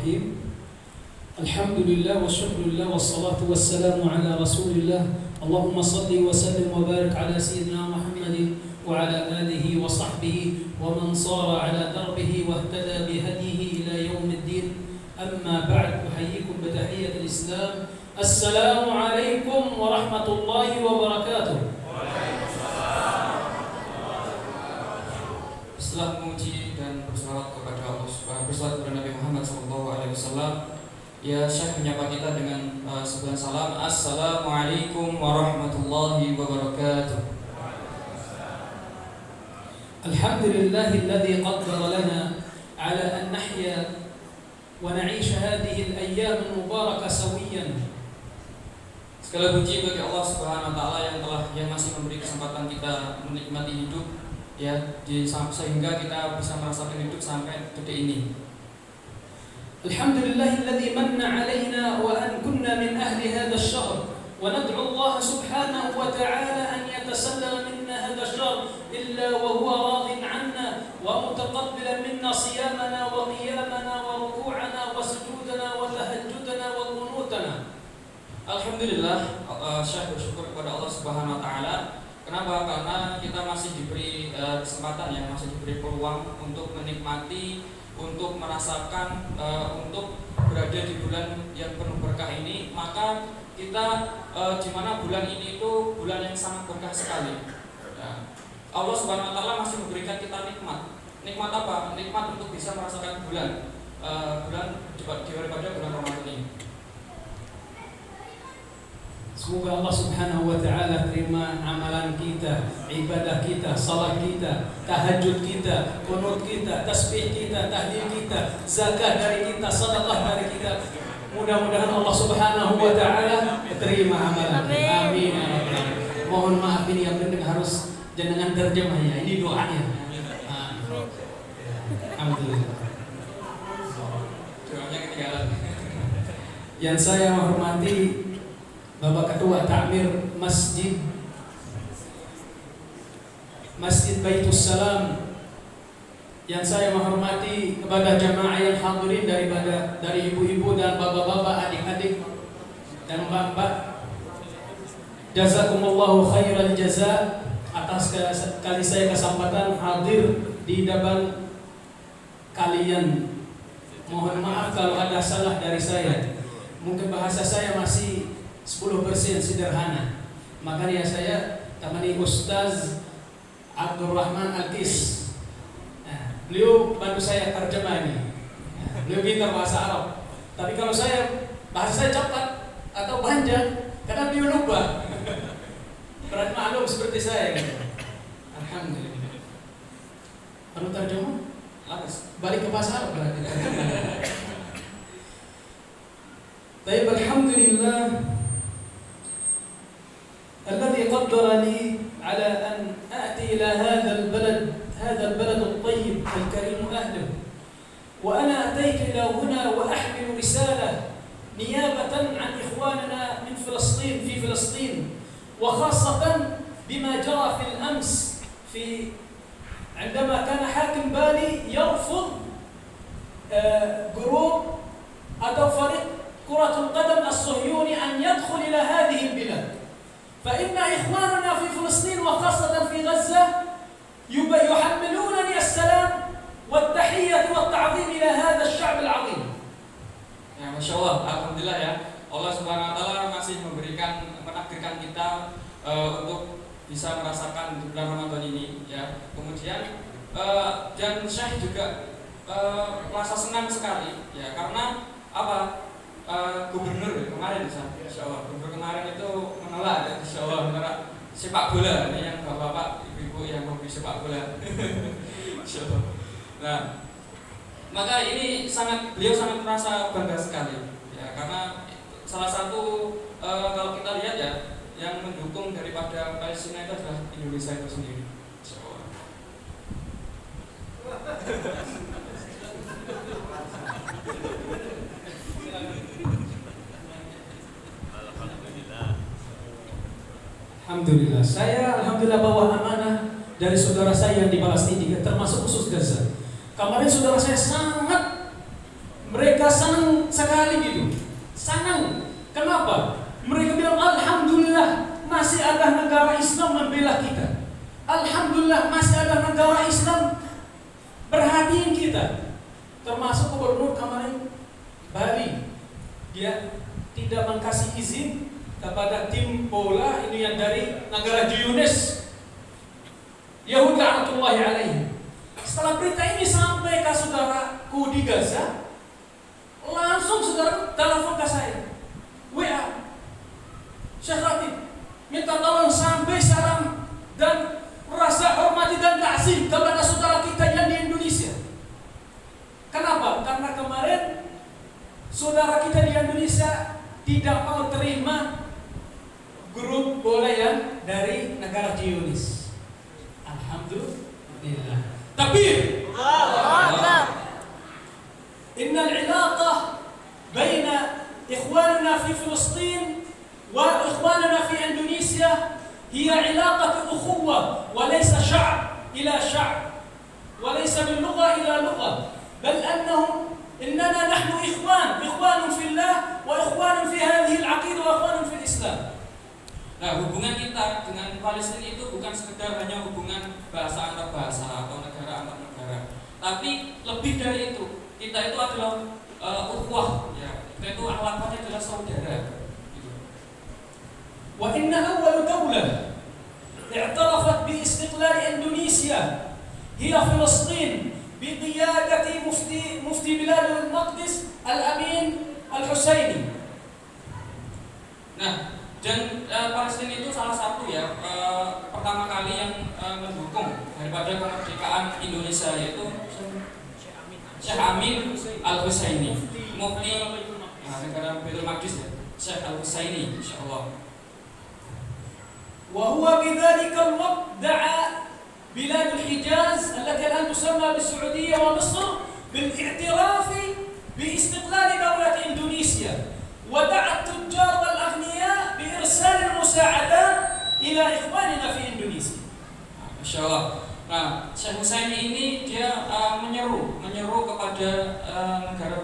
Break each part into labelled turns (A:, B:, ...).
A: Bismillahirrahmanirrahim. Alhamdulillah wa syukrulillah wa salatu wa salamu ala rasulillah. Allahumma salli wa sallim wa barik ala sayyidina Muhammadin wa ala alihi wa sahbihi wa man sara ala darbihi wa ihtada bihadihi ila yaumiddin. Amma ba'd, uhayyikum bi tahiyyatil Islam. Assalamu alaikum warahmatullahi wabarakatuh.
B: Setelah memuji dan berselawat kepada Allah, berselawat kepada Nabi Muhammad SAW, ya Syekh menyapa kita dengan sebuah salam. Assalamualaikum warahmatullahi wabarakatuh.
A: Alhamdulillahilladzi qaddara lana ala an nahya wa na'isha hadhihi al-ayyam al-mubarakah sawiyan.
B: Segala puji bagi Allah Subhanahu wa taala yang masih memberi kesempatan kita menikmati hidup, ya, sehingga kita bisa merasakan hidup sampai detik ini.
A: Alhamdulillahilladzi manna 'alaina wa an kunna min ahli hadha ash-shahr wa nad'u Allah subhanahu wa ta'ala an yatasallama minna hadha ash-shahr illa wa huwa radin 'anna wa mutaqabbilan minna siyamana wa qiyamana wa ruku'ana wa sujudana wa tahajjudana wa qunutana.
B: Alhamdulillah, Syekh bersyukur kepada Allah Subhanahu wa taala. Kenapa? Karena kita masih diberi kesempatan, ya, masih diberi peluang untuk menikmati, untuk merasakan, untuk berada di bulan yang penuh berkah ini. Maka kita di mana bulan ini itu bulan yang sangat berkah sekali. Ya. Allah Subhanahu wa taala masih memberikan kita nikmat. Nikmat apa? Nikmat untuk bisa merasakan bulan daripada bulan Ramadan ini.
A: Semoga Allah Subhanahu wa ta'ala terima amalan kita, ibadah kita, salat kita, tahajud kita, qunut kita, tasbih kita, tahlil kita, zakat dari kita, sedekah dari kita. Mudah-mudahan Allah Subhanahu wa ta'ala terima amalan. Amin. Mohon maaf, ini yang penting harus jenengan terjemahnya. Ini doanya. Alhamdulillah.
B: Doanya ketinggalan.
A: Yang saya hormati Bapak Ketua Takmir Masjid Baitus Salam, yang saya menghormati kepada jamaah yang hadirin dari ibu-ibu dan bapak-bapak, adik-adik dan mbak-mbak, jazakumullahu khairal jaza atas kali saya kesempatan hadir di depan kalian. Mohon maaf kalau ada salah dari saya, mungkin bahasa saya masih 10% sederhana. Makanya saya temani Ustaz Abdul Rahman Al-Kis. Beliau bantu saya terjemah ini. Beliau pintar bahasa Arab. Tapi kalau bahasa saya cepat atau panjang, karena beliau lupa. Berat maklum seperti saya. Alhamdulillah. Perlu terjemah? Balik ke bahasa Arab berarti. Baik, alhamdulillah. الذي قدر لي على أن آتي إلى هذا البلد الطيب الكريم أهله، وأنا أتيت إلى هنا وأحمل رسالة نيابة عن إخواننا من فلسطين في فلسطين، وخاصة بما جرى في الأمس عندما كان حاكم بالي يرفض جروب أو فريق كرة القدم الصهيوني أن يدخل إلى هذه البلاد. فإن إخواننا في فلسطين وخاصة في غزة يحملونني السلام والتحية والتعظيم إلى هذا الشعب العظيم.
B: Ya, Masya Allah, Alhamdulillah, ya, Allah Subhanahu wa taala masih menakdirkan kita untuk bisa merasakan di bulan Ramadan ini, ya. Kemudian dan Syekh juga merasa senang sekali, ya, karena apa? Gubernur kemarin, Insya Allah, gubernur kemarin itu menolak, ya, Insya Allah, menolak sepak bola. Ini yang bapak-bapak, ibu-ibu yang hobi sepak bola. Insya Allah. Nah, maka ini beliau sangat merasa bangga sekali, ya, karena salah satu kalau kita lihat, ya, yang mendukung daripada Palestina itu adalah Indonesia itu sendiri. Insya Allah.
A: Alhamdulillah, saya alhamdulillah bawa amanah dari saudara saya yang di Palestina, termasuk khusus Gaza. Kemarin saudara saya mereka mereka senang sekali gitu. Senang. Kenapa? Mereka bilang alhamdulillah masih ada negara Islam membela kita. Alhamdulillah masih ada negara Islam perhatiin kita. Termasuk gubernur kemarin Bali, dia tidak mengkasih izin kepada tim bola ini yang dari negara Zionis Yahudi rahmatullahi alaihi. Setelah berita ini sampai ke saudaraku di Gaza, langsung saudara telepon ke saya, WA, Syekh Ratib minta tolong sampai salam dan rasa hormati dan ta'zim kepada saudara kita yang di Indonesia. Kenapa? Karena kemarin saudara kita di Indonesia tidak mau terima grup bola yang dari negara Zionis. Alhamdulillah. Takbir. Innal 'ilaqah baina ikhwanina fi Filistin wa ikhwanina fi Indonesia hiya 'ilaqatu ukhuwah wa laysa sya'b ila sya'b wa laysa min lugha ila lugha bal annahum innana nahnu ikhwanun fillah wa ikhwanun fi hadhihi al-'aqidah wa ikhwanun fil Islam.
B: Nah, hubungan kita dengan Palestina itu bukan sekedar hanya hubungan bahasa antar bahasa atau negara antar negara, tapi lebih dari itu. Kita itu adalah ukhuwah, ya. Kita itu alamatnya adalah saudara. Gitu.
A: Wa inna awwal dawlah i'tarafat bi istiqlal Indonesia hiya Filistin bi qiyadati mufti bilad al-Maqdis Al-Amin Al-Husaini.
B: Nah, dan Palestina itu salah satu ya pertama kali yang mendukung daripada kemerdekaan Indonesia, yaitu Syekh Amin Al-Husaini, mufti negara Baitul Maqdis ya, Syekh Al-Husaini insyaallah.
A: Wa huwa bidzalika al-waqt da'a bilad al-Hijaz allati الآن تسمى بالسعودية ومصر بالاعتراف باستقلال دولة إندونيسيا ودعا التجار والأغنياء بإرسال المساعدات إلى إخواننا في إندونيسيا.
B: Masya Allah. Nah, Syekh Husaini ini dia menyeru kepada negara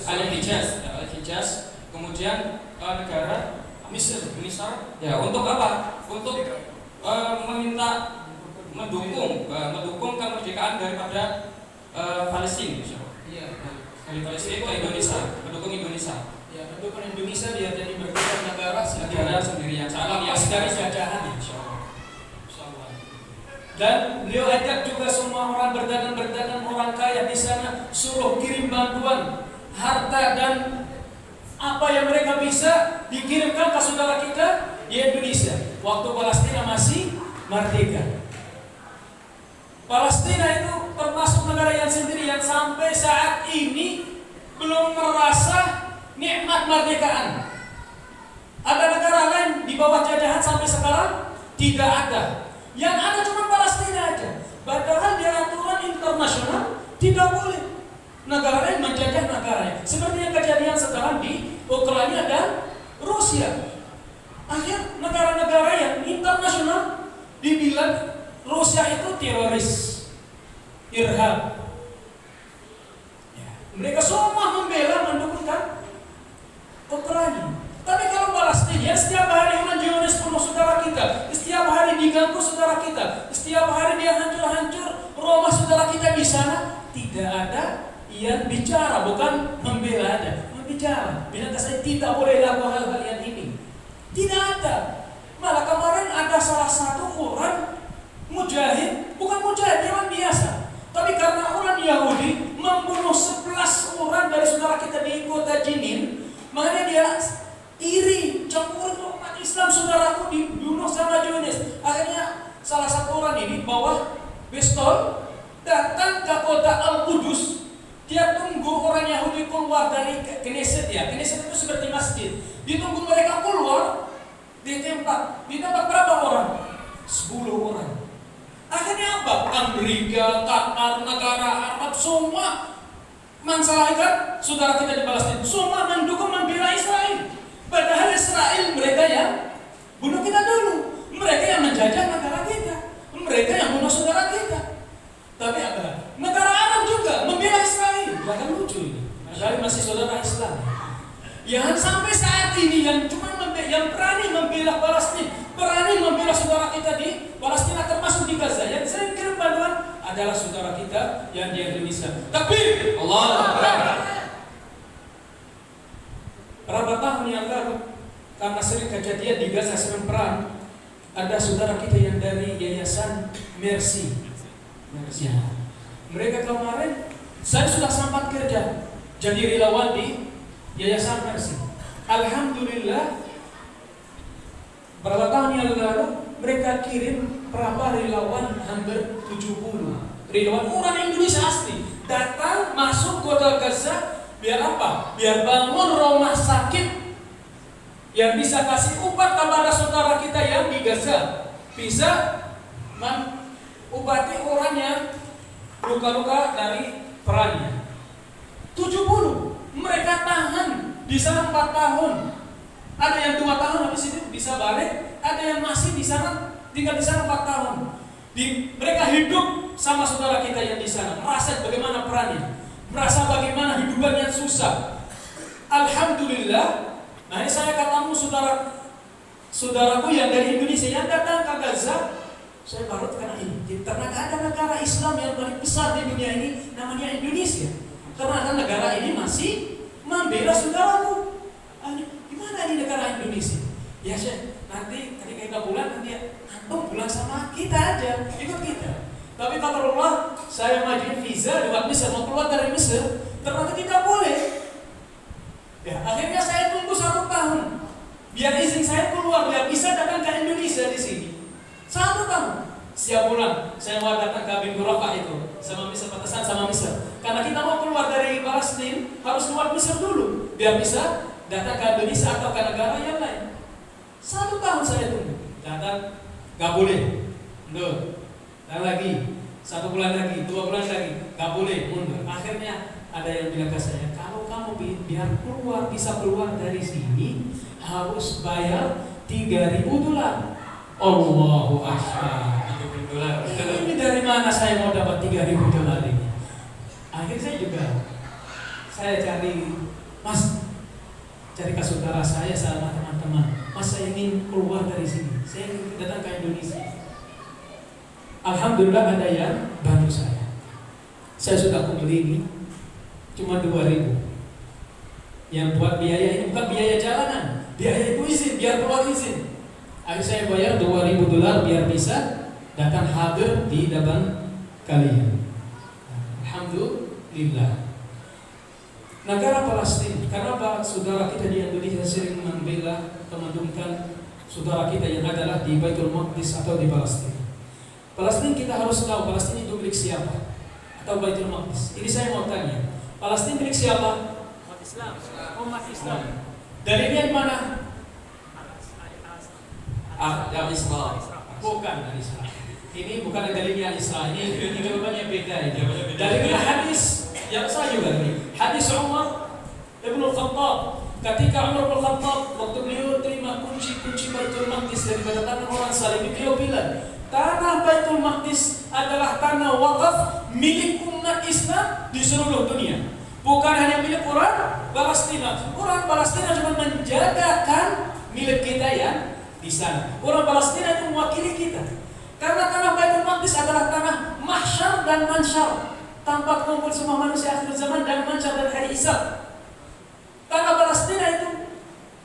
B: Al-Hijaz, kemudian negara Mesir, ya, untuk apa? Untuk meminta mendukung kemerdekaan daripada Palestina.
A: Iya.
B: Dari Palestina ke Indonesia, mendukung Indonesia.
A: Ya, mendukung Indonesia dia jadi merdeka negara
B: sendiri yang saat ini
A: dari jajahan. Dan beliau ajak juga semua orang berdagang orang kaya di sana, suruh kirim bantuan harta dan apa yang mereka bisa dikirimkan ke saudara kita di Indonesia waktu Palestina masih merdeka. Palestina itu termasuk negara yang sendiri yang sampai saat ini belum merasa nikmat merdekaan. Ada negara lain di bawah jajahan sampai sekarang tidak ada. Yang ada cuma Palestina aja. Padahal di aturan internasional tidak boleh negara lain menjajah negaranya. Seperti yang kejadian sekarang di Ukraina dan Rusia. Akhirnya negara-negara yang internasional dibilang Rusia itu teroris, irhab. Ya, mereka semua membela mendukung Ukraina. Tapi kalau Palestina, setiap hari Zionis penuh saudara kita, setiap hari diganggu saudara kita, setiap hari dia hancur-hancur rumah saudara kita di sana, tidak ada yang bicara, bukan membela aja, membicara. Bilang saya tidak boleh lakukan hal-hal yang ini. Tidak ada. Malah kemarin ada salah satu orang mujahid, bukan mujahid, orang biasa. Tapi karena orang Yahudi membunuh 11 orang dari saudara kita di kota Jenin, makanya dia iri, campur umat Islam saudaraku dibunuh sama Zionis. Akhirnya salah satu orang ini bawa pistol datang ke kota Al-Qudus. Dia tunggu orang Yahudi keluar dari Knesset ya. Knesset itu seperti masjid. Ditunggu mereka keluar di tempat berapa orang? 10 orang. Akhirnya apa? Amerika, Qatar, negara Arab semua mensalahkan saudara kita di Palestina. Semua mendukung membela Israel. Padahal Israel mereka yang bunuh kita dulu. Mereka yang menjajah negara kita. Mereka yang bunuh saudara kita. Tapi apa? Negara Arab juga membela Israel. Bahkan lucu ini. Barangkali masih saudara Islam. Yang sampai saat ini yang berani membela Palestina, berani membela saudara kita di Palestina termasuk di Gaza, yang sering kirim bantuan adalah saudara kita yang di Indonesia. Tapi Allah berapa tahun yang lalu karena sering kejadian di Gaza sering perang, ada saudara kita yang dari Yayasan Mercy. Ya. Mereka kemarin saya sudah sempat kerja jadi relawan di Yayasan Mercy. Alhamdulillah berapa tahun yang lalu mereka kirim berapa relawan, hampir 70 relawan orang Indonesia asli datang masuk kota Gaza. Biar apa? Biar bangun rumah sakit yang bisa kasih obat kepada saudara kita yang di Gaza, bisa mengobati orang yang luka-luka dari perangnya. 70 mereka tahan di sana 4 tahun. Ada yang 2 tahun habis itu bisa balik, ada yang masih di sana tinggal di sana 4 tahun. Mereka hidup sama saudara kita yang di sana, merasa bagaimana perannya, merasa bagaimana hidupannya susah. Alhamdulillah. Nah ini saya katamu saudaraku yang dari Indonesia yang datang ke Gaza, saya baru karena ini karena ada negara Islam yang paling besar di dunia ini namanya Indonesia. Karena negara ini masih membela saudaraku. Gimana ini negara Indonesia? Ya nanti ketika kita pulang nanti antum pulang sama kita aja, ikut kita. Tapi kata Allah, saya majuin visa di Mesir, mau keluar dari Mesir, ternyata tidak boleh. Ya, akhirnya saya tunggu 1 tahun, biar izin saya keluar, biar bisa datang ke Indonesia di sini. 1 tahun, siap pulang. Saya mau datang ke Bintu Rafah itu, sama Mesir, batasan sama Mesir. Karena kita mau keluar dari Palestina, harus keluar Mesir dulu, biar bisa datang ke Indonesia atau ke negara yang lain. 1 tahun saya tunggu, datang, gak boleh, mundur. Dan lagi 1 bulan lagi, 2 bulan lagi, gak boleh mundur. Akhirnya ada yang bilang ke saya, kalau kamu biar bisa keluar dari sini harus bayar $3.000. Allahu Akbar. Ini dari mana saya mau dapat $3.000 ini? Akhirnya saya cari, Mas, cari ke saudara saya sama teman-teman. Mas, saya ingin keluar dari sini, saya ingin datang ke Indonesia. Alhamdulillah ada yang bantu saya. Saya sudah kumpul ini cuma 2.000. Yang buat biaya ini bukan biaya jalanan, biaya itu izin, biar keluar izin. Akhirnya saya bayar $2.000 biar bisa datang hadir di depan kalian. Alhamdulillah. Negara Palestina, kenapa saudara kita di Indonesia sering membela atau mendukung saudara kita yang adalah di Baitul Maqdis atau di Palestina? Palestina kita harus tahu Palestina itu milik siapa atau Baitul Maqdis. Ini saya mau tanya, Palestina milik siapa?
C: Umat Islam.
A: Umat Islam. Dalilnya di mana?
B: Dari Islam.
A: Bukan dari Islam. Ini bukan dalilnya Islam. Ini jawabannya beda. Dalilnya hadis yang saya juga ini. Hadis Umar Ibn Khattab. Ketika Umar bin Khattab waktu beliau terima kunci Baitul Maqdis daripada tangan orang Salib, beliau bilang, tanah Baitul Maqdis adalah tanah wakaf milik umat Islam di seluruh dunia. Bukan hanya milik orang Palestina. Orang Palestina cuma menjagakan milik kita yang di sana. Orang Palestina itu mewakili kita. Karena tanah Baitul Maqdis adalah tanah mahsyar dan mansyar, tempat kumpul semua manusia akhir zaman dan mansyar dan hari hisab. Tanah Palestina itu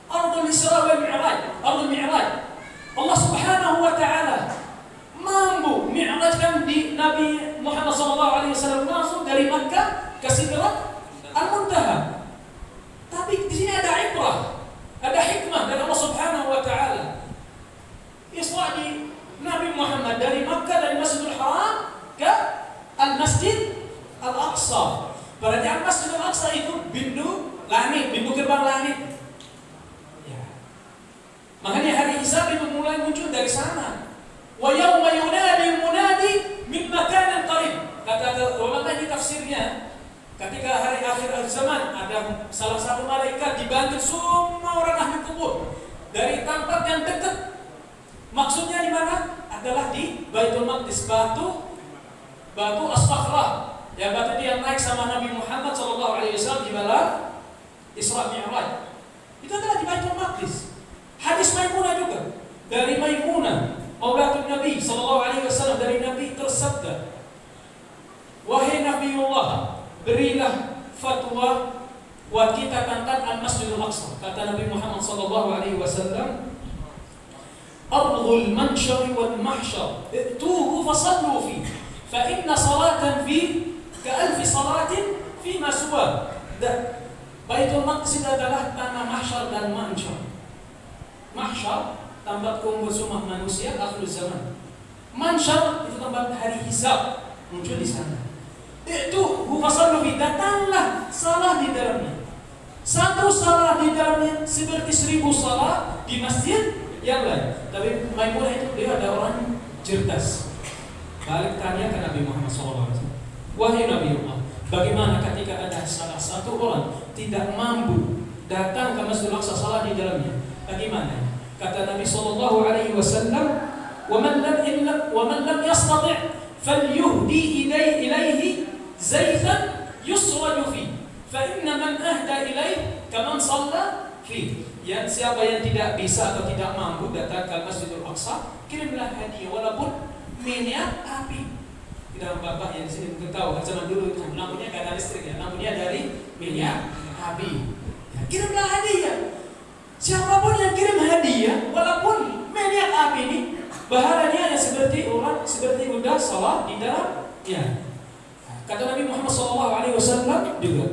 A: Ardul Isra wal Mi'raj, Ardul Mi'raj. Allah Subhanahu wa taala mampu mi'rajkan di Nabi Muhammad SAW masuk dari Makkah ke Sidrat Al-Muntaha. Tapi di sini ada ibrah, ada hikmah dari Allah Subhanahu wa taala. Isra di Nabi Muhammad dari Makkah, dari Masjidil Haram ke Al-Masjid Al-Aqsa. Berarti Al-Masjid Al-Aqsa itu pintu langit, pintu gerbang langit. Ya. Makanya hari hisab itu mulai muncul dari sana. Wa yawma yunadi munadi min makanin qarib. Kata ulama di tafsirnya, ketika hari akhir zaman ada salah satu malaikat dibantu semua orang ahli kubur dari tempat yang dekat. Maksudnya di mana? Adalah di Baitul Maqdis, batu As-Sakhrah. Yang kata dia naik sama Nabi Muhammad SAW di malam Isra Mi'raj. Itu adalah di Baitul Maqdis. Hadis Maimunah juga. Dari Maimunah, Maulatun Nabi SAW, dari Nabi tersabda, wahai Nabiullah, berilah fatwa wa kita tentang Al-Masjidul Aqsa. Kata Nabi Muhammad SAW, Ardhul mansyari wal mahsyar I'tuhu fasallu fi fa inna salatan fi ka'alfi salatin fi maswa. Baitul Maqdis adalah tanah mahsyar dan mansyar. Mahsyar tempat kumpul semua manusia akhir zaman. Mansyar itu tempat hari hisab muncul di sana. Itu fasallu fi, datanglah salah di dalamnya. Satu salah di dalamnya seperti 1000 salah di masjid yang lain. Tapi Maimunah itu dia ada orang cerdas. Balik tanya ke Nabi Muhammad SAW. Wahai Nabiullah, bagaimana ketika ada salah satu orang tidak mampu datang ke Masjidil Aqsa salah di dalamnya? Bagaimana? Kata Nabi SAW, "Wa man lam yastati' falyuhdi ilayhi zaitan yusraju fi, fa inna man ahda ilayhi kaman shalla fi." Yang siapa yang tidak bisa atau tidak mampu datang ke Masjidil Aqsa, kirimlah hadiah walaupun minyak api. Kita bapak yang di sini mungkin tahu, zaman dulu itu lampunya gak ada listrik ya, lampunya dari minyak api. Ya, kirimlah hadiah. Siapapun yang kirim hadiah, walaupun minyak api ini, bahannya seperti udah salat di dalam. Ya. Kata Nabi Muhammad SAW juga,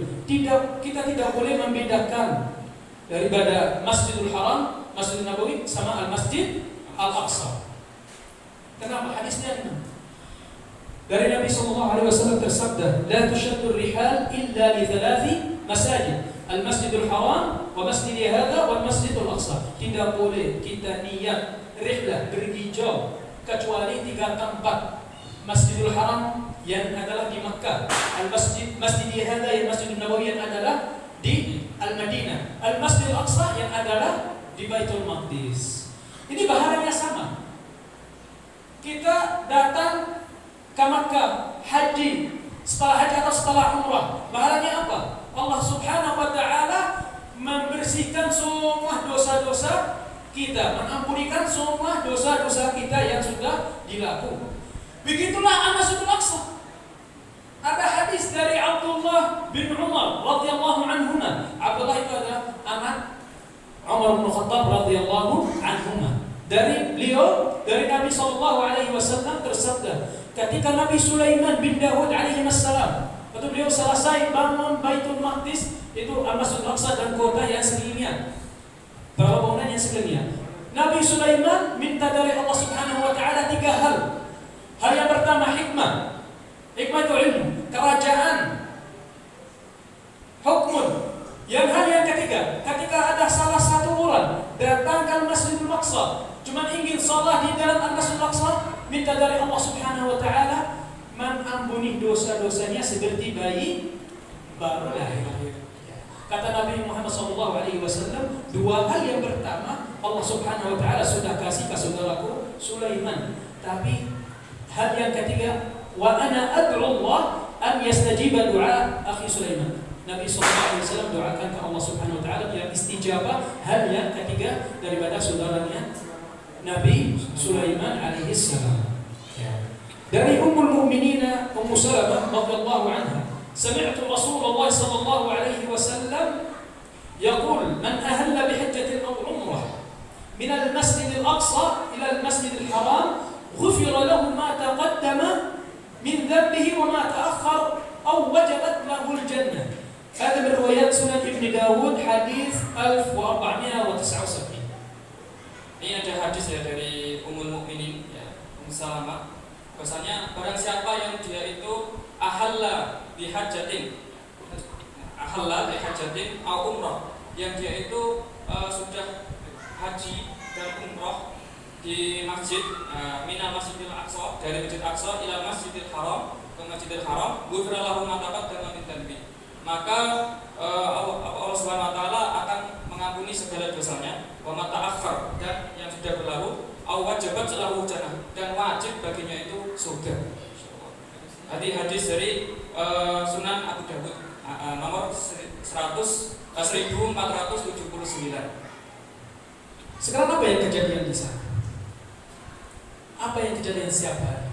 A: kita tidak boleh membedakan daripada Masjidul Haram, Masjidul Nabawi sama Al-Masjid Al-Aqsa. Kenapa? Hadisnya ini. Dari Nabi SAW tersabda, "La tushaddu rihal illa li thalathi masajid, al-Masjidul Haram, wa masjidi hadha, wal Masjidul Aqsa." Tidak boleh kita niat rihlah pergi jauh kecuali 3 tempat. Masjidul Haram yang adalah di Makkah, Masjidi hadha yang Masjidul Nabawi yang adalah di Al-Madinah, Al-Masjidul Aqsa yang adalah di Baitul Maqdis. Ini bahannya sama. Kita datang ke Makkah haji, setelah haji atau setelah umrah, bahannya apa? Allah Subhanahu wa ta'ala membersihkan semua dosa-dosa kita, mengampunikan semua dosa-dosa kita yang sudah dilakukan. Begitulah Al-Masjidul Aqsa. Ada hadis dari Abdullah bin Umar radhiyallahu anhuma. Abdullah itu adalah anak Umar bin Khattab radhiyallahu anhuma. Dari beliau, dari Nabi SAW tersabda, ketika Nabi Sulaiman bin Daud alaihi wassalam, waktu beliau selesai bangun Baitul Maqdis, itu Al-Masjidul Aqsa dan kota yang sekelilingnya, berapa bangunan yang sekelilingnya. Nabi Sulaiman minta dari Allah Subhanahu wa ta'ala 3 hal. Hal yang pertama hikmah. Hikmah itu ilmu, kerajaan, hukmun. Yang hal yang ketiga, ketika ada salah satu orang datang ke Masjidul Aqsa, cuma ingin salat di dalam Masjidul Aqsa, minta dari Allah Subhanahu wa ta'ala mengampuni dosa-dosanya seperti bayi baru lahir. Kata Nabi Muhammad SAW, 2 hal yang pertama Allah Subhanahu wa ta'ala sudah kasih ke saudaraku Sulaiman. Tapi hal yang ketiga, wa ana ad'u Allah an yastajiba du'a akhi Sulaiman. Nabi SAW doakan ke Allah Subhanahu wa ta'ala biar istijabah hal yang ketiga daripada saudaranya Nabi Sulaiman alaihi salam. Dari Ummul Mukminin Ummu Salamah radhiyallahu anha, sami'tu Rasulullah sallallahu alaihi wasallam yaqul man ahalla bi hajjatin aw umrah min al-Masjid al-Aqsa ila al-Masjid al-Haram ghufira lahu ma taqaddama min dhanbihi wa ma ta'akhkhar aw wajabat lahu al-jannah. Hadha min riwayat Sunan Ibn Dawud hadis 1479.
B: Ini ada hadis ya dari Ummul Mukminin ya, Ummu Salamah. Bahasanya barang siapa yang dia itu ahalla bi hajatin au umrah, yang dia itu sudah haji dan umrah di masjid minal Masjidil Aqsa, dari Masjid Aqsa ila Masjidil Haram, ke Masjidil Haram, ghufira lahu ma taqaddama min dhanbi. Maka Allah Subhanahu wa taala akan mengampuni segala dosanya, wa ma ta'akhkhar, dan yang sudah berlalu, au wajabat lahu jannah, dan wajib baginya itu surga. Hadis dari Sunan Abu Dawud nomor 1479.
A: Sekarang apa yang kejadian di sana? Apa yang kejadian siapa?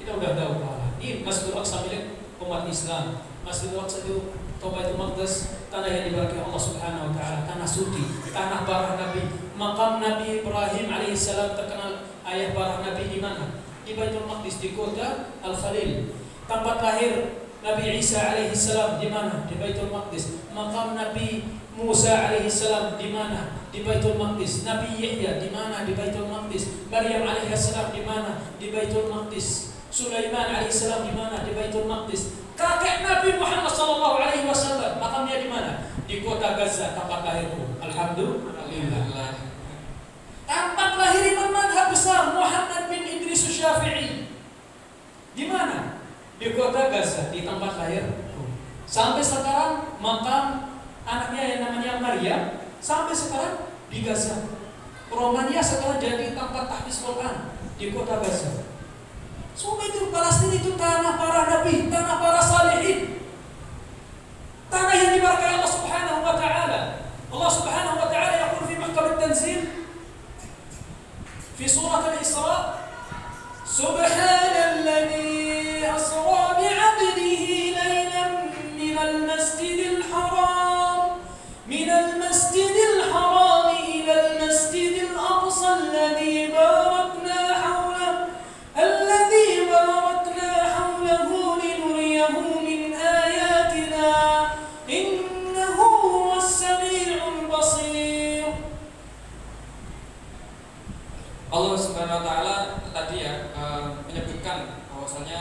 A: Kita udah tahu bahwa ini Masjidul Aqsa milik umat Islam. Masjidul Aqsa itu Baitul Maqdis, tanah yang diberkahi Allah Subhanahu wa taala, tanah suci, tanah para nabi. Makam Nabi Ibrahim alaihissalam terkenal, ayah para nabi di mana? Di Baitul Maqdis, di kota Al-Khalil. Tempat lahir Nabi Isa alaihissalam di mana? Di Baitul Maqdis. Makam Nabi Musa alaihissalam di mana? Di Baitul Maqdis. Nabi Yahya di mana? Di Baitul Maqdis. Maryam alaihissalam di mana? Di Baitul Maqdis. Sulaiman alaihissalam di mana? Di Baitul Maqdis. Kakek Nabi Muhammad sallallahu alaihi wasallam makamnya di mana? Di kota Gaza, tempat lahirku. Alhamdulillah. Tempat lahir imam madhab besar Muhammad bin Idris Syafi'i. Di mana? Di kota Gaza, di tempat lahir. Sampai sekarang makam anaknya yang namanya Maryam sampai sekarang di Gaza. Romania sekarang jadi tempat tahfiz Quran di kota Gaza. Semua itu Palestina itu tanah para nabi, tanah para salihin, tanah yang diberkahi Allah Subhanahu wa taala. Allah Subhanahu wa taala yaqul fi mahkam at-tanzil fi surah al-Isra, subhanalladzi asra bi'abdihi laylan minal masjidil haram ila al-masjidil aqsa alladhi barakna hawlahu linuriyahu min ayatina innahu huwas sami'ul basir.
B: Allah Subhanahu wa taala tadi menyebutkan bahwasanya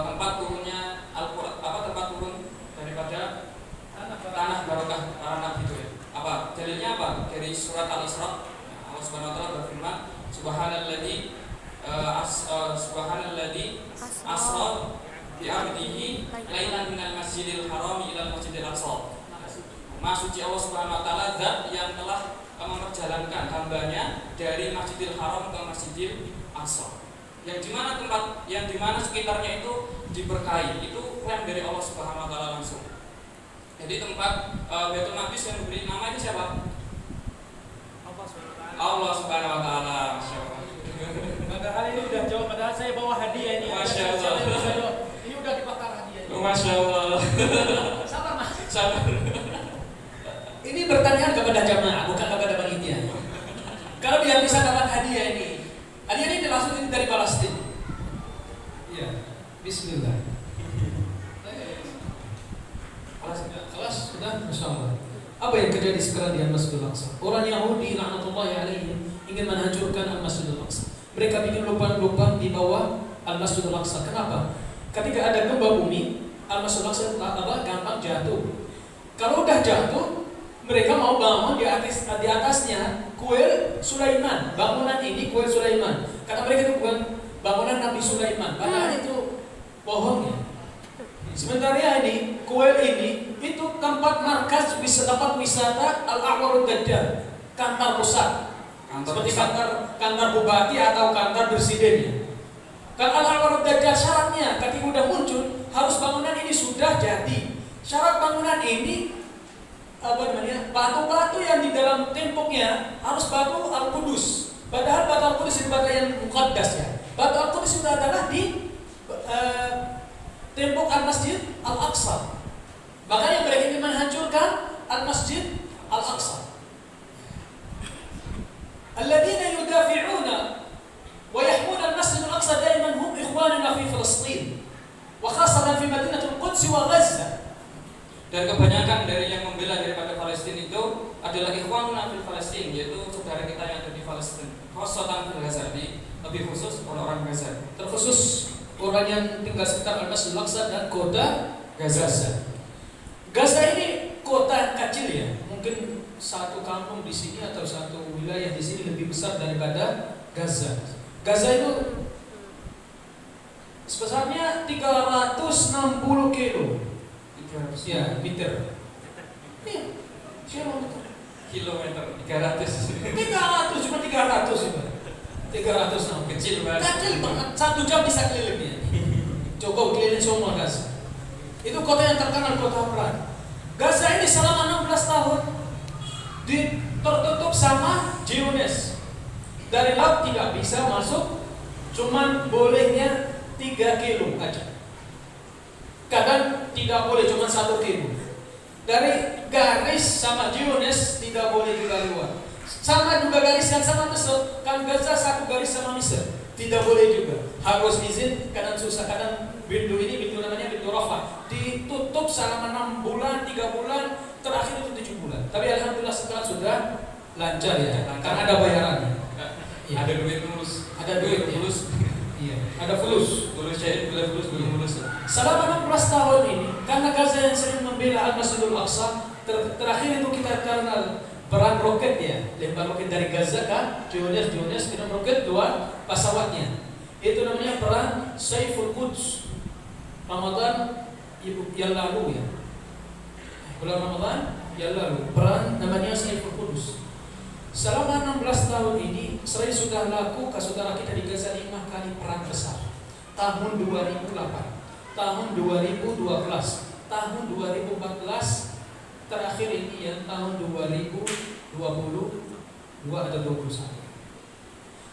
B: tempat turunnya Al-Qur'an, tempat turun daripada tanah barokah para nabi itu ya. Apa? Dalilnya apa? Dari surat Al-Isra. Allah Subhanahu wa taala berfirman, subhanalladzi asra bi 'abdihi lailan minal masjidil harami ilal masjidil aqsa. Maha suci Allah Subhanahu wa taala, zat yang telah memperjalankan hambanya dari Masjidil Haram ke Masjidil Aqsa. Yang dimana sekitarnya itu diberkahi. Itu klaim dari Allah Subhanahu wa taala langsung. Jadi tempat Baitul Maqdis yang diberi nama itu siapa? Allah Subhanahu wa taala. Masyaallah.
A: Padahal ini udah jawab, padahal saya bawa hadiah ini.
B: Masyaallah.
A: Ini udah dibakar hadiah.
B: Masyaallah.
A: Sabar Mas.
B: Sabar.
A: Ini pertanyaan kepada jamaah, bukan kepada panitia. Kalau dia bisa dapat hadiah ini langsung dari Palestina. Iya. Bismillah. Kelas sudah, masyaallah. Apa yang terjadi sekarang di Masjidil Aqsa? Orang Yahudi laknatullahi alaihim ingin menghancurkan Masjidil Aqsa. Mereka bikin lubang-lubang di bawah Masjidil Aqsa. Kenapa? Ketika ada gempa bumi, Masjidil Aqsa gampang jatuh. Kalau udah jatuh, mereka mau bangun di atasnya kuil Sulaiman. Bangunan ini kuil Sulaiman. Kata mereka itu bukan bangunan Nabi Sulaiman. Padahal itu bohongnya. Sementara ini kuil ini itu tempat markas tempat wisata Al-A'warud Daddar, kantor pusat. Seperti kantor bupati atau kantor presiden. Kan Al-A'warud Daddar syaratnya ketika sudah muncul harus bangunan ini sudah jadi. Syarat bangunan ini batu-batu yang di dalam temboknya harus batu Al-Qudus. Padahal batu Al-Qudus itu batu yang muqaddas ya. Batu Al-Qudus itu adalah di tembok Al-Masjid Al-Aqsa. Makanya mereka ingin menghancurkan Al-Masjid Al-Aqsa. Alladzina yudafi'una wa yahmuna Al-Masjid Al-Aqsa daiman hum ikhwanuna fi Palestina wa khassatan fi Madinatul Quds wa Gaza.
B: Dan kebanyakan dari yang membela daripada Palestina itu adalah ikhwanuna fil Palestin, yaitu saudara kita yang ada di Palestina. Khususnya di Gaza, lebih khusus orang-orang Gaza.
A: Terkhusus orang yang tinggal sekitar Al-Masjid Al-Aqsa dan kota Gaza. Gaza ini kota kecil ya, mungkin satu kampung di sini atau satu wilayah di sini lebih besar daripada Gaza. Gaza itu sebesarnya 360 kilo. Ya, meter. Iya,
B: kilometer 300.
A: 300 cuma 300 itu. 300
B: kecil banget.
A: Kecil banget. 1 jam bisa kelilingnya. Coba keliling semua Gaza. Itu kota yang terkenal, kota perang. Gaza ini selama 16 tahun tertutup sama Zionis. Dari laut tidak bisa masuk, cuman bolehnya 3 kilo aja. Kadang tidak boleh, cuma 1 kilo. Dari garis sama Zionis tidak boleh juga luar. Sama juga garis yang sama Mesir, kan Gaza satu garis sama Mesir, tidak boleh juga. Harus izin, kadang susah, kadang pintu namanya pintu Rafah ditutup selama 6 bulan, 3 bulan, terakhir itu 7 bulan. Tapi alhamdulillah sekarang sudah lancar ya, karena ada bayarannya.
B: Ya. Ada duit mulus,
A: ada duit mulus. Iya, ada fulus.
B: Tulus cair, fulus belum mulus.
A: Selama 16 tahun ini, karena Gaza yang sering membela Al-Masjidul Aqsa, terakhir itu kita kenal perang roket ya, lempar roket dari Gaza ke Zionis, kirim roket 2 pesawatnya. Itu namanya perang Saiful Quds. Ramadan yang lalu ya. Bulan Ramadan yang lalu, perang namanya Saiful Quds. Selama 16 tahun ini, Israel sudah laku ke saudara kita di Gaza 5 kali perang besar. Tahun 2008, tahun 2012, tahun 2014, terakhir ini yang tahun 2022 atau 21.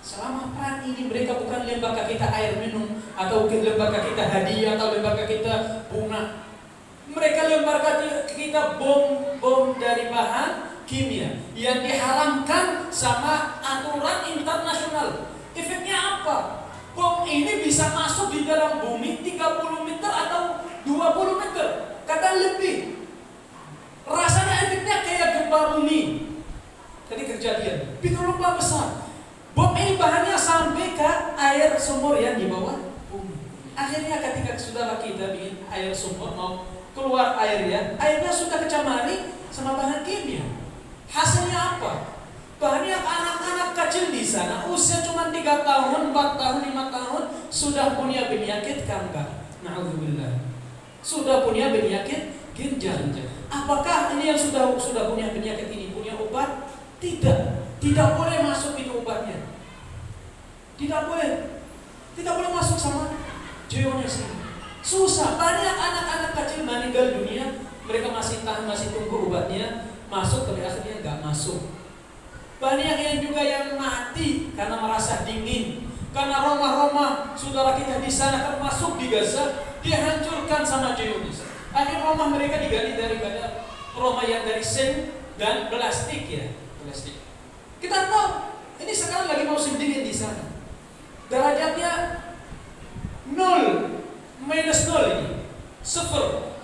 A: Selama perang ini mereka bukan lempar ke kita air minum, atau lempar ke kita hadiah, atau lempar ke kita bunga. Mereka lempar ke kita bom dari bahan kimia yang diharamkan sama aturan internasional. Efeknya apa? Bom ini bisa masuk di dalam bumi 30 meter atau 20 meter, kadang lebih. Rasanya efeknya kayak gempa bumi. Tadi kejadian, pintu lubang besar. Bom ini bahannya sampai ke air sumur yang di bawah bumi. Akhirnya ketika saudara kita bikin air sumur mau keluar airnya sudah kecamari sama bahan kimia. Hasilnya apa? Banyak anak-anak kecil di sana usia cuma 3 tahun, 4 tahun, 5 tahun sudah punya penyakit kanker. Na'udzubillah. Sudah punya penyakit ginjal. Apakah ini yang sudah punya penyakit ini punya obat? Tidak boleh masuk itu obatnya. Tidak boleh masuk sama Zionis ini. Susah. Banyak anak-anak kecil meninggal dunia, mereka masih tunggu obatnya masuk, tapi akhirnya nggak masuk. Banyak yang juga yang mati karena merasa dingin, karena rumah-rumah saudara kita di sana termasuk di Gaza dihancurkan sama Zionis. Akhirnya rumah mereka diganti daripada rumah yang dari seng dan plastik ya. Plastik. Kita tahu ini sekarang lagi musim dingin di sana. Derajatnya 0, minus 0 ini. 0,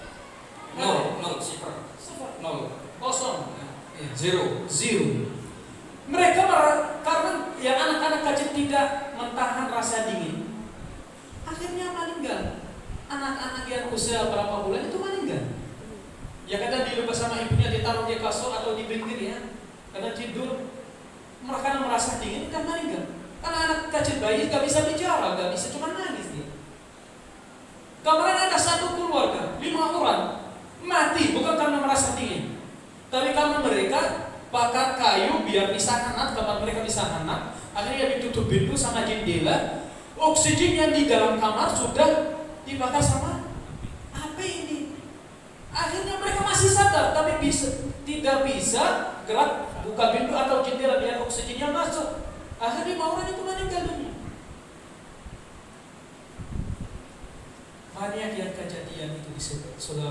A: 0, 0. Mereka karena ya anak-anak kecil tidak mentahan rasa dingin, akhirnya meninggal. Anak-anak yang usia berapa bulan itu meninggal. Ya kadang dilepas sama ibunya, ditaruh di kasur atau di pinggir ya, kadang tidur. Mereka merasa dingin dan meninggal. Karena anak kecil bayi gak bisa bicara, gak bisa, cuma nangis dia. Kemarin ada satu keluarga 5 orang mati bukan karena merasa dingin, tapi karena mereka bakar kayu biar bisa hangat, kamar mereka bisa hangat. Akhirnya ditutup pintu sama jendela. Oksigen yang di dalam kamar sudah dibakar sama api ini. Akhirnya mereka masih sadar, tapi tidak bisa gerak buka pintu atau jendela biar oksigennya masuk. Akhirnya 5 orang itu meninggal dunia. Banyak yang kejadian itu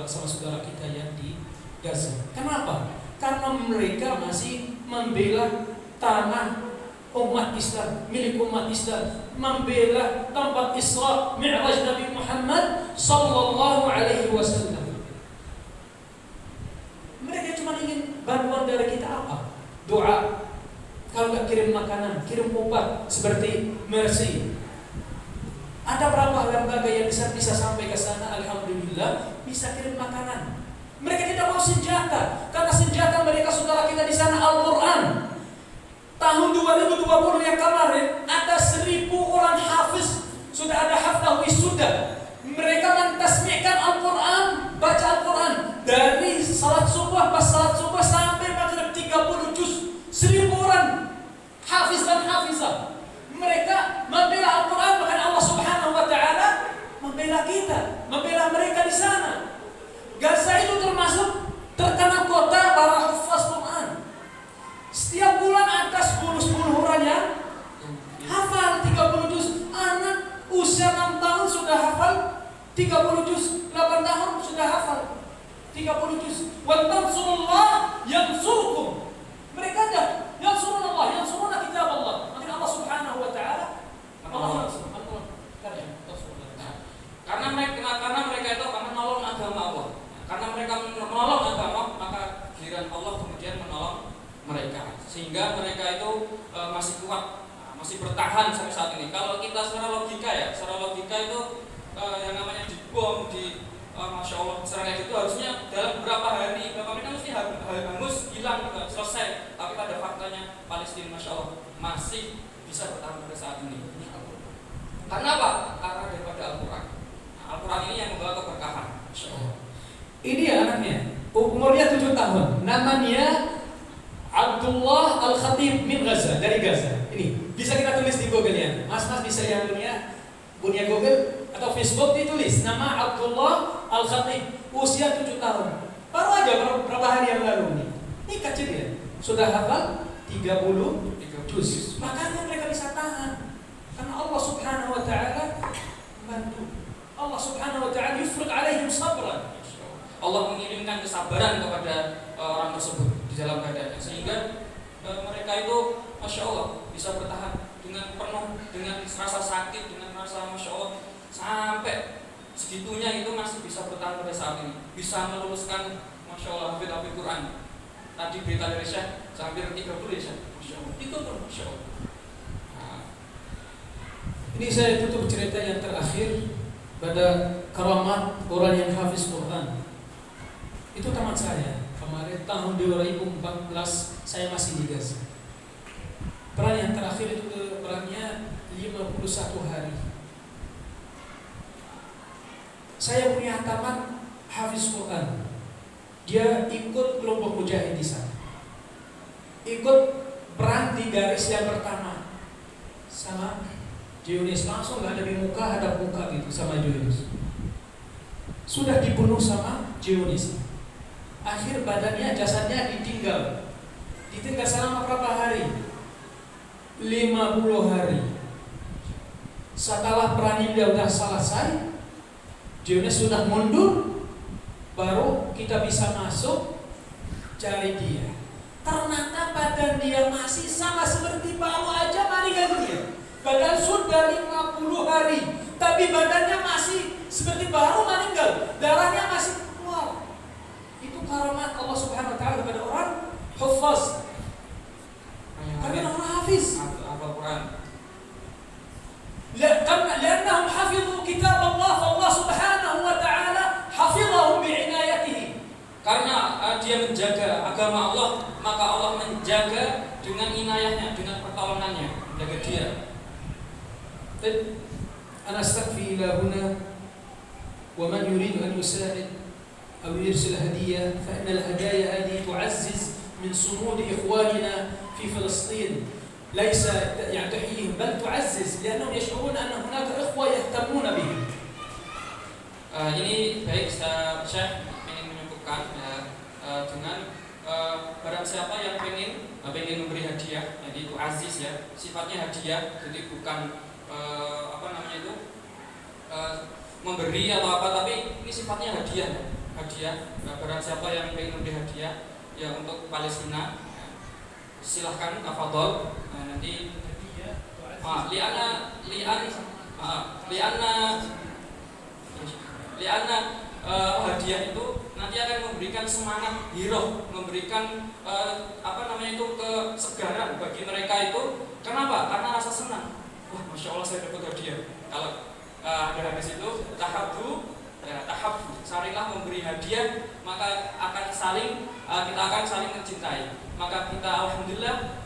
A: sama saudara kita yang di Gaza. Kenapa? Karena mereka masih membela tanah umat Islam, milik umat Islam, membela tempat Isra Mi'raj Nabi Muhammad sallallahu alaihi wasallam. Mereka cuma ingin bantuan dari kita apa? Doa. Kalau nggak kirim makanan, kirim obat seperti Mercy. Ada berapa lembaga yang bisa sampai ke sana? Alhamdulillah bisa kirim makanan. Mereka tidak mau senjata, karena senjata mereka saudara kita di sana Al-Quran. Tahun 2020 yang kemarin ada 1000 orang hafiz, sudah ada hafdah wisuda. Mereka mentasmi'kan Al-Quran, baca Al-Quran dari salat subuh pas salat subuh sampai maghrib 30 juz. 1000 orang hafiz dan hafizah. Mereka membela Al-Quran, bahkan Allah Subhanahu wa taala membela kita. 20 juz. Wa tansurullah yansurkum. Mereka dah yansurullah, yansuruna kitab Allah. Nanti Allah Subhanahu wa taala karena mereka itu menolong agama Allah. Karena mereka menolong agama, maka giliran Allah kemudian menolong mereka. Sehingga mereka itu masih kuat, masih bertahan sampai saat ini. Kalau kita secara logika itu yang namanya dibom di Masya Allah serangan itu harusnya dalam berapa hari, berapa menit mesti hangus, hilang, selesai. Tapi pada faktanya Palestina Masya Allah masih bisa bertahan pada saat ini. Karena apa? Karena daripada Al-Quran. Al-Quran ini yang membawa keberkahan. Masya Allah.
C: Ini dia anaknya, umurnya 7 tahun. Namanya Abdullah Al-Khatib min Gaza, dari Gaza. Ini bisa kita tulis di Google ya. Mas bisa yang punya Google atau Facebook ditulis nama Abdullah Al-Khatib, usia 7 tahun. Baru aja berapa hari yang lalu nih. Ini kecil ya. Sudah hafal 30 juz. Makanya mereka bisa tahan. Karena Allah Subhanahu wa taala membantu. Allah Subhanahu wa taala yufriq alaihim sabran.
B: Allah mengirimkan kesabaran kepada orang tersebut di dalam keadaannya, sehingga mereka itu Masya Allah bisa bertahan dengan penuh, dengan rasa sakit, dengan rasa Masya Allah sampai segitunya itu masih bisa bertahan pada saat ini, bisa meluluskan Masya Allah hafid Quran. Tadi berita dari Syekh hampir 30 ya Syekh, Masya Allah, 30 Masya Allah.
C: Ini saya tutup cerita yang terakhir pada keramat orang yang hafiz Quran. Itu teman saya kemarin tahun 2014 saya masih di Gaza. Peran yang terakhir itu perannya 51 hari. Saya punya teman hafiz Quran. Dia ikut kelompok mujahid di sana. Ikut perang di garis yang pertama sama Zionis, langsung nggak ada di muka, hadap muka gitu sama Zionis. Sudah dibunuh sama Zionis. Akhir badannya, jasadnya ditinggal selama berapa hari? 50 hari. Setelah perang ini sudah selesai, Zionis sudah mundur, baru kita bisa masuk cari dia. Ternyata badan dia masih sama seperti baru aja meninggal dunia. Badan sudah 50 hari, tapi badannya masih seperti baru meninggal, darahnya masih keluar. Itu karamat Allah Subhanahu wa taala kepada orang hufaz. Karena orang hafiz
B: Al-Quran.
C: Liannahum hafidhu kitab Allah, Allah Subhanahu wa taala hafizahum bi'inayatihi.
B: Karena dia menjaga agama Allah, maka Allah menjaga dengan inayahnya, dengan pertolongannya, menjaga dia.
C: أنا أستكفي إلى هنا ومن يريد أن يساعد أو يرسل هدية فإن الهدايا هذه تعزز من صمود إخواننا في فلسطين ليس يعني تحييهم بل تعزز لأنهم يشعرون أن هناك إخوة يهتمون بهم.
B: Ini baik Syekh ingin menyebutkan dengan barang siapa yang pengen memberi hadiah, jadi itu aziz ya, sifatnya hadiah, jadi bukan memberi atau apa, tapi ini sifatnya hadiah. Barang siapa yang ingin memberi hadiah ya untuk Palestina, silahkan tafadhol. Nanti hadiah itu nanti akan memberikan semangat giroh, memberikan kesegaran bagi mereka itu. Kenapa? Karena rasa senang. Wah, Masya Allah saya dapat hadiah. Kalau ada hadis itu tahabbu, saringlah memberi hadiah, maka kita akan saling mencintai. Maka kita alhamdulillah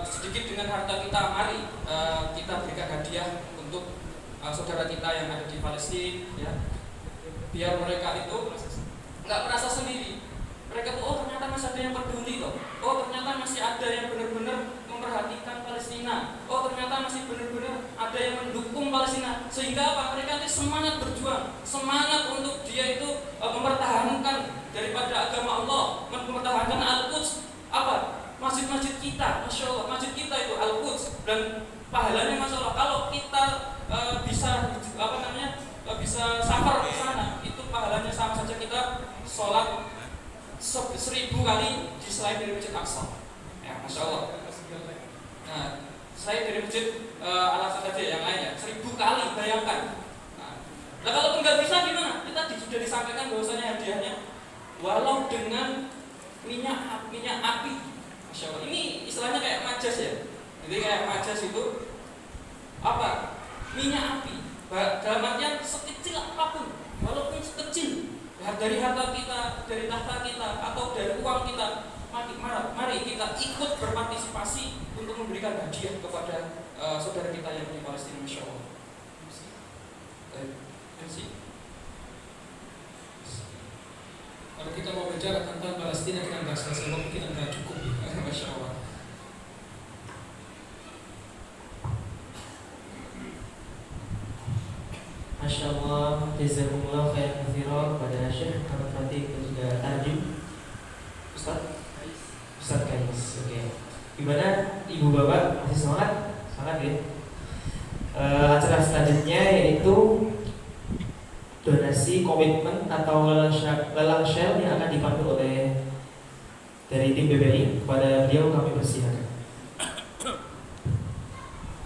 B: sedikit dengan harta kita, mari kita berikan hadiah untuk saudara kita yang ada di Palestina, ya. Biar mereka itu nggak merasa sendiri. Mereka tuh ternyata masih ada yang peduli loh. Ternyata masih ada yang benar-benar memperhatikan Palestina. Ternyata masih benar-benar ada yang mendukung Palestina. Sehingga apa? Mereka itu semangat berjuang, semangat untuk dia itu mempertahankan daripada agama Allah, mempertahankan Al-Quds. Masjid-masjid kita, Masya Allah, masjid kita itu Al-Quds, dan pahalanya Masya Allah. Kalau kita bisa safar ke sana, itu pahalanya sama saja kita sholat 1000 kali di selain dari Masjid Aqsa. Ya, Masya Allah. Nah, selain dari Masjid Al-Aqsa tadi yang lainnya 1000 kali, bayangkan. Nah kalau nggak bisa gimana? Kita sudah disampaikan bahwasanya hadiahnya walau dengan minyak api. Masya Allah. Ini istilahnya kayak majas ya. Jadi kayak majas itu apa? Minyak api. Dalam artian sekecil apapun, walaupun sekecil dari harta kita, dari tahta kita, atau dari uang kita, mari kita ikut berpartisipasi untuk memberikan hadiah kepada saudara kita yang di Palestina. Masya Allah.
A: Kalau kita mau bicara tentang Palestina kita nggak selesai, waktu kita nggak cukup.
B: Masya Allah.
D: Masya Allah, jazakumullah khairan katsiran kepada Syekh Muhammad Fatih dan juga Tarjim. Ustaz Kais. Oke. Gimana Ibu Bapak, masih semangat? Semangat ya. Acara selanjutnya yaitu donasi komitmen atau lelang shell yang akan dipandu oleh dari tim BBI. Kepada beliau kami persilakan.